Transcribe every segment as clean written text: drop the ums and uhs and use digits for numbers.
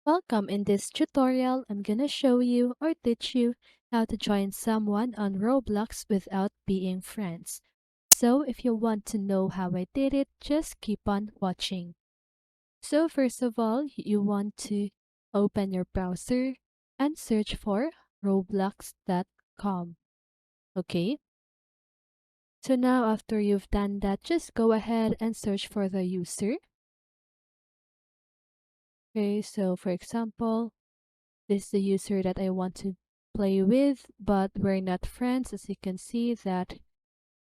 Welcome. In this tutorial, I'm gonna show you or teach you how to join someone on Roblox without being friends. So if you want to know how I did it, just keep on watching. So first of all, you want to open your browser and search for roblox.com. Okay? So now after you've done that, just go ahead and search for the user. Okay, so for example, this is the user that I want to play with, but we're not friends. As you can see that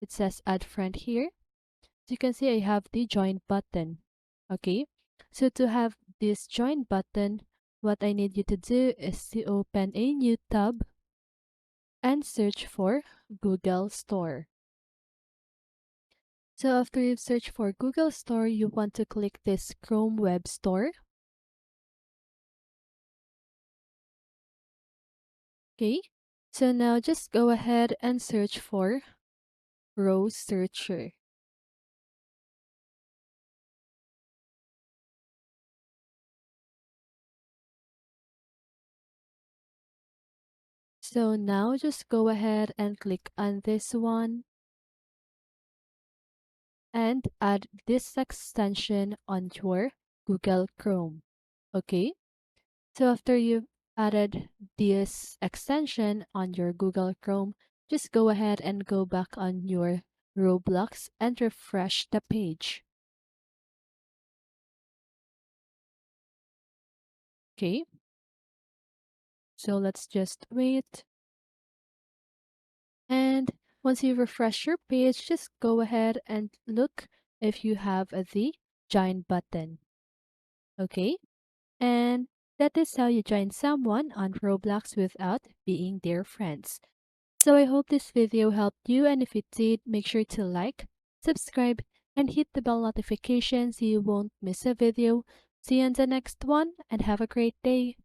it says add friend here. As you can see, I have the join button. Okay, so to have this join button, what I need you to do is to open a new tab and search for Google Store. So after you've searched for Google Store, you want to click this Chrome Web Store. Okay, so now just go ahead and search for Rose Searcher. So now just go ahead and click on this one and add this extension on your Google Chrome. Okay, so after you've added this extension on your Google Chrome, just go ahead and go back on your Roblox and refresh the page. Okay, so let's just wait. And once you refresh your page, just go ahead and look if you have the join button. Okay, and that is how you join someone on Roblox without being their friends. So I hope this video helped you, and if it did, make sure to like, subscribe, and hit the bell notification so you won't miss a video. See you in the next one, and have a great day.